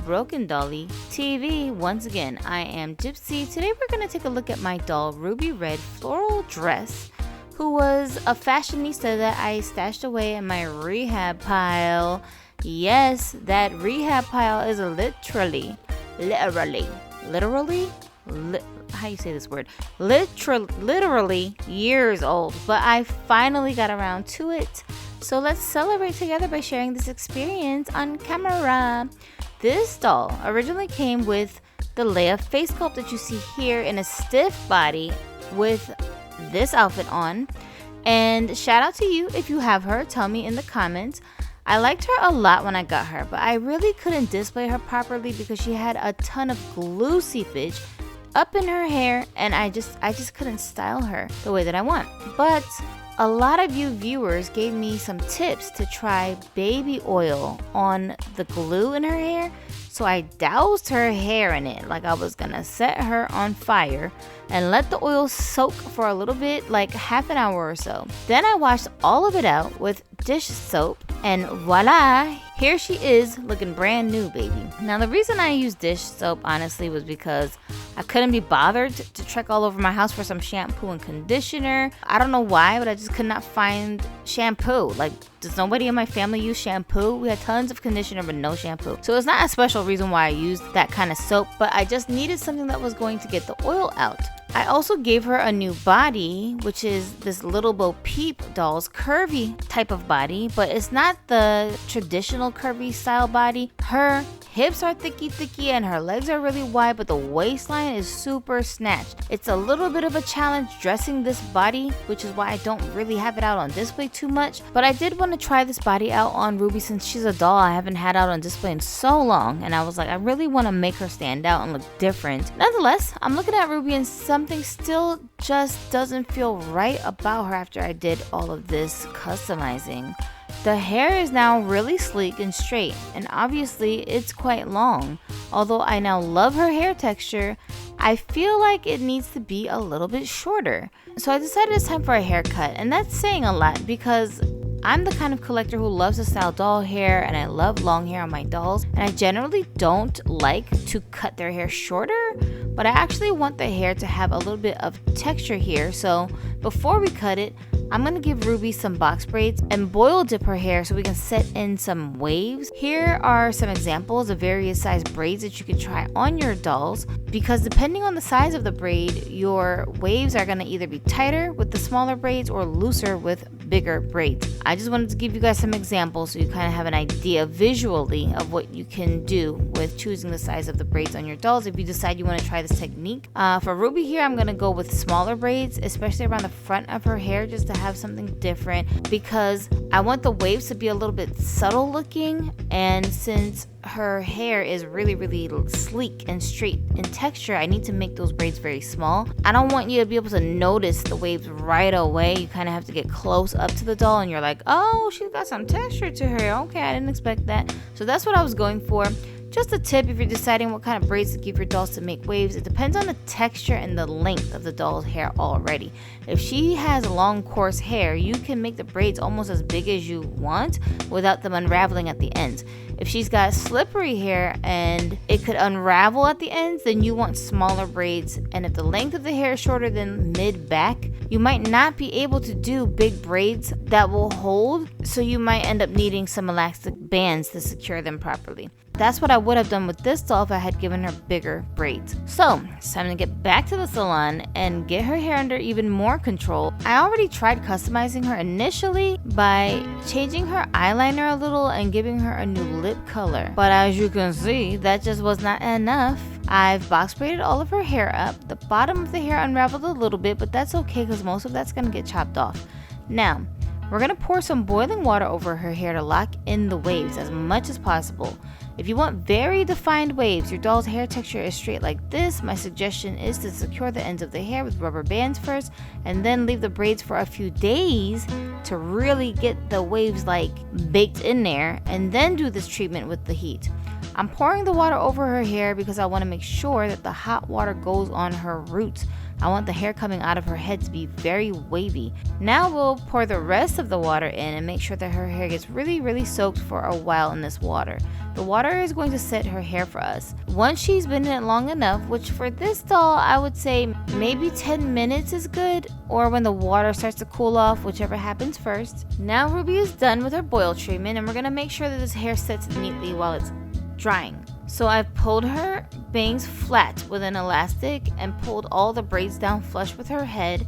Broken Dolly TV. Once again, I am Gypsy. Today we're going to take a look at my doll, Ruby Red Floral Dress, who was a fashionista that I stashed away in my rehab pile. Yes, that rehab pile is literally, how you say this word? Literally years old, but I finally got around to it. So let's celebrate together by sharing this experience on camera. This doll originally came with the Leia face sculpt that you see here in a stiff body with this outfit on. And shout out to you if you have her, tell me in the comments. I liked her a lot when I got her, but I really couldn't display her properly because she had a ton of glue seepage up in her hair, and I just couldn't style her the way that I want. But a lot of you viewers gave me some tips to try baby oil on the glue in her hair. So I doused her hair in it like I was gonna set her on fire and let the oil soak for a little bit, like half an hour or so. Then I washed all of it out with dish soap, and voila, here she is looking brand new, baby. Now the reason I used dish soap honestly was because I couldn't be bothered to trek all over my house for some shampoo and conditioner. I don't know why, but I just could not find shampoo. Like, does nobody in my family use shampoo? We had tons of conditioner but no shampoo. So it's not a special reason why I used that kind of soap, but I just needed something that was going to get the oil out. I also gave her a new body, which is this Little Bo Peep doll's curvy type of body, but it's not the traditional curvy style body. Her hips are thicky and her legs are really wide, but the waistline is super snatched. It's a little bit of a challenge dressing this body, which is why I don't really have it out on display too much. But I did want to try this body out on Ruby since she's a doll I haven't had out on display in so long, and I was like, I really want to make her stand out and look different. Nonetheless, I'm looking at Ruby and something still just doesn't feel right about her after I did all of this customizing. The hair is now really sleek and straight, and obviously it's quite long. Although I now love her hair texture, I feel like it needs to be a little bit shorter. So I decided it's time for a haircut, and that's saying a lot because I'm the kind of collector who loves to style doll hair, and I love long hair on my dolls, and I generally don't like to cut their hair shorter, but I actually want the hair to have a little bit of texture here. So before we cut it, I'm gonna give Ruby some box braids and boil dip her hair so we can set in some waves. Here are some examples of various size braids that you can try on your dolls, because depending on the size of the braid, your waves are gonna either be tighter with the smaller braids or looser with bigger braids. I just wanted to give you guys some examples so you kind of have an idea visually of what you can do with choosing the size of the braids on your dolls if you decide you want to try this technique. For Ruby here, I'm going to go with smaller braids, especially around the front of her hair, just to have something different because I want the waves to be a little bit subtle looking, and since her hair is really sleek and straight in texture, I need to make those braids very small. I don't want you to be able to notice the waves right away. You kind of have to get close up to the doll and you're like, oh, she's got some texture to her. Okay, I didn't expect that. So that's what I was going for. Just a tip if you're deciding what kind of braids to give your dolls to make waves, it depends on the texture and the length of the doll's hair already. If she has long coarse hair, you can make the braids almost as big as you want without them unraveling at the ends. If she's got slippery hair and it could unravel at the ends, then you want smaller braids. And if the length of the hair is shorter than mid-back, you might not be able to do big braids that will hold, so you might end up needing some elastic bands to secure them properly. That's what I would have done with this doll if I had given her bigger braids. So it's time to get back to the salon and get her hair under even more control. I already tried customizing her initially by changing her eyeliner a little and giving her a new lip color. But as you can see, that just was not enough. I've box braided all of her hair up. The bottom of the hair unraveled a little bit, but that's okay because most of that's gonna get chopped off. Now, we're gonna pour some boiling water over her hair to lock in the waves as much as possible. If you want very defined waves, your doll's hair texture is straight like this, my suggestion is to secure the ends of the hair with rubber bands first and then leave the braids for a few days to really get the waves like baked in there, and then do this treatment with the heat. I'm pouring the water over her hair because I want to make sure that the hot water goes on her roots. I want the hair coming out of her head to be very wavy. Now we'll pour the rest of the water in and make sure that her hair gets really soaked for a while in this water. The water is going to set her hair for us. Once she's been in it long enough, which for this doll I would say maybe 10 minutes is good, or when the water starts to cool off, whichever happens first. Now Ruby is done with her boil treatment, and we're going to make sure that this hair sets neatly while it's drying. So I've pulled her bangs flat with an elastic and pulled all the braids down flush with her head.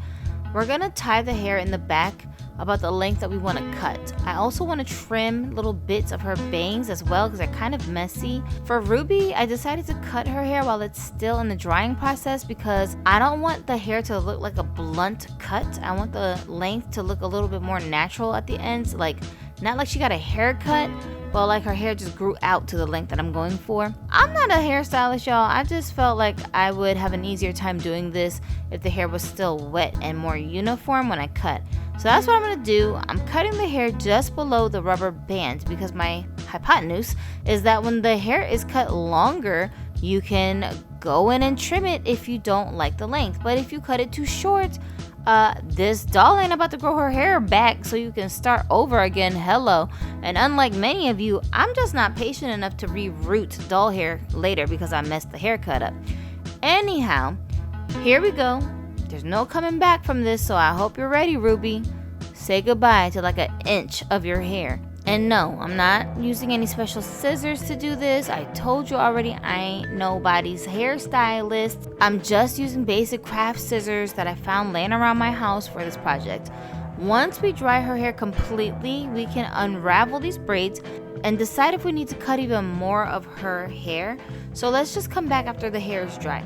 We're going to tie the hair in the back about the length that we want to cut. I also want to trim little bits of her bangs as well because they're kind of messy. For Ruby, I decided to cut her hair while it's still in the drying process because I don't want the hair to look like a blunt cut. I want the length to look a little bit more natural at the ends, like not like she got a haircut, but like her hair just grew out to the length that I'm going for. I'm not a hairstylist, y'all. I just felt like I would have an easier time doing this if the hair was still wet and more uniform when I cut. So that's what I'm going to do. I'm cutting the hair just below the rubber band because my hypotenuse is that when the hair is cut longer, you can go in and trim it if you don't like the length. But if you cut it too short, this doll ain't about to grow her hair back so you can start over again. Hello. And unlike many of you, I'm just not patient enough to reroot doll hair later because I messed the haircut up. Anyhow, here we go. There's no coming back from this, so I hope you're ready, Ruby. Say goodbye to like an inch of your hair. And no, I'm not using any special scissors to do this. I told you already, I ain't nobody's hairstylist. I'm just using basic craft scissors that I found laying around my house for this project. Once we dry her hair completely, we can unravel these braids and decide if we need to cut even more of her hair. So let's just come back after the hair is dry.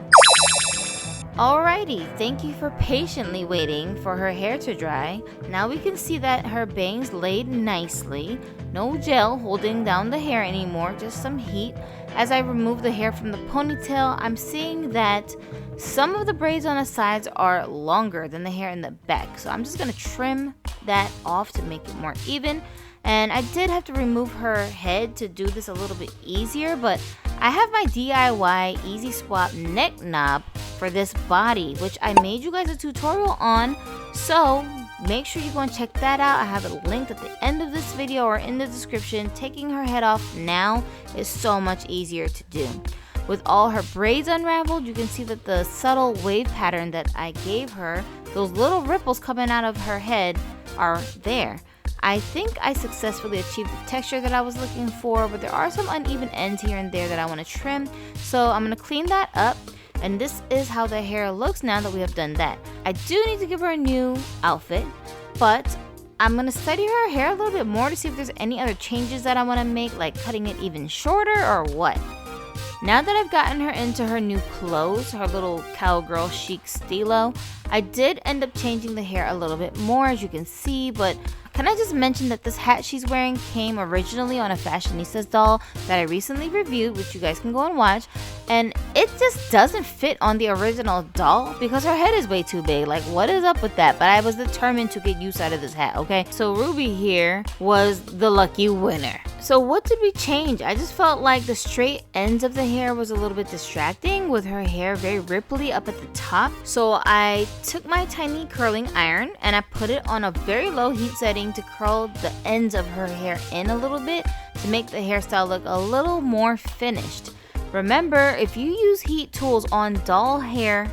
Alrighty, thank you for patiently waiting for her hair to dry. Now we can see that her bangs laid nicely. No gel holding down the hair anymore, just some heat. As I remove the hair from the ponytail, I'm seeing that some of the braids on the sides are longer than the hair in the back. So I'm just going to trim that off to make it more even. And I did have to remove her head to do this a little bit easier, but I have my DIY Easy Swap neck knob for this body, which I made you guys a tutorial on, so make sure you go and check that out. I have it linked at the end of this video or in the description. Taking her head off now is so much easier to do. With all her braids unraveled, you can see that the subtle wave pattern that I gave her, those little ripples coming out of her head, are there. I think I successfully achieved the texture that I was looking for, but there are some uneven ends here and there that I want to trim. So I'm going to clean that up, and this is how the hair looks now that we have done that. I do need to give her a new outfit, but I'm going to study her hair a little bit more to see if there's any other changes that I want to make, like cutting it even shorter or what. Now that I've gotten her into her new clothes, her little cowgirl chic stilo, I did end up changing the hair a little bit more, as you can see, but can I just mention that this hat she's wearing came originally on a Fashionistas doll that I recently reviewed, which you guys can go and watch, and it just doesn't fit on the original doll because her head is way too big. Like, what is up with that? But I was determined to get use out of this hat, okay? So Ruby here was the lucky winner. So what did we change? I just felt like the straight ends of the hair was a little bit distracting with her hair very ripply up at the top. So I took my tiny curling iron and I put it on a very low heat setting to curl the ends of her hair in a little bit to make the hairstyle look a little more finished. Remember, if you use heat tools on doll hair,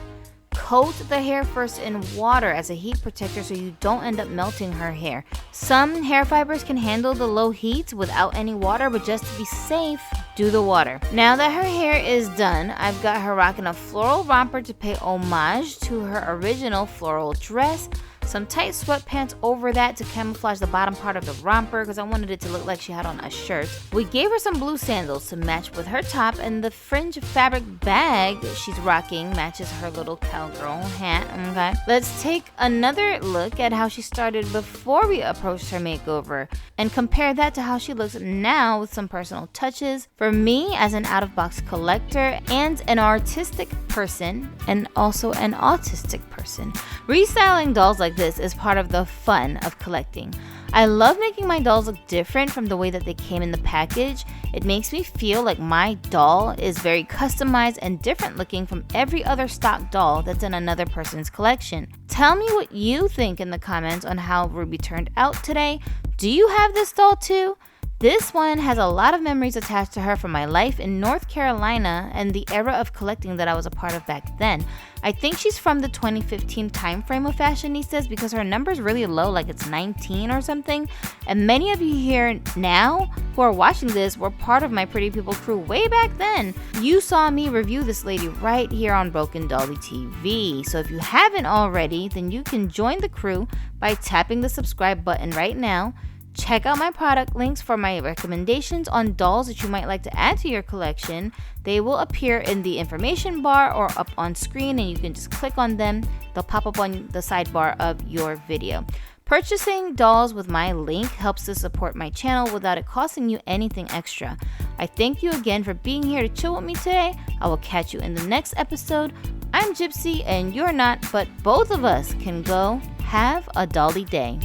coat the hair first in water as a heat protector so you don't end up melting her hair. Some hair fibers can handle the low heat without any water, but just to be safe, do the water. Now that her hair is done, I've got her rocking a floral romper to pay homage to her original floral dress. Some tight sweatpants over that to camouflage the bottom part of the romper because I wanted it to look like she had on a shirt. We gave her some blue sandals to match with her top, and the fringe fabric bag she's rocking matches her little cowgirl hat, okay? Let's take another look at how she started before we approached her makeover and compare that to how she looks now with some personal touches. For me, as an out-of-box collector and an artistic person, and also an autistic person, restyling dolls like this is part of the fun of collecting. I love making my dolls look different from the way that they came in the package. It makes me feel like my doll is very customized and different looking from every other stock doll that's in another person's collection. Tell me what you think in the comments on how Ruby turned out today. Do you have this doll too? This one has a lot of memories attached to her from my life in North Carolina and the era of collecting that I was a part of back then. I think she's from the 2015 time frame of Fashionistas because her number's really low, like it's 19 or something. And many of you here now who are watching this were part of my Pretty People crew way back then. You saw me review this lady right here on Broken Dolly TV. So if you haven't already, then you can join the crew by tapping the subscribe button right now. Check out my product links for my recommendations on dolls that you might like to add to your collection. They will appear in the information bar or up on screen, and you can just click on them. They'll pop up on the sidebar of your video. Purchasing dolls with my link helps to support my channel without it costing you anything extra. I thank you again for being here to chill with me today. I will catch you in the next episode. I'm Gypsy and you're not, but both of us can go have a dolly day.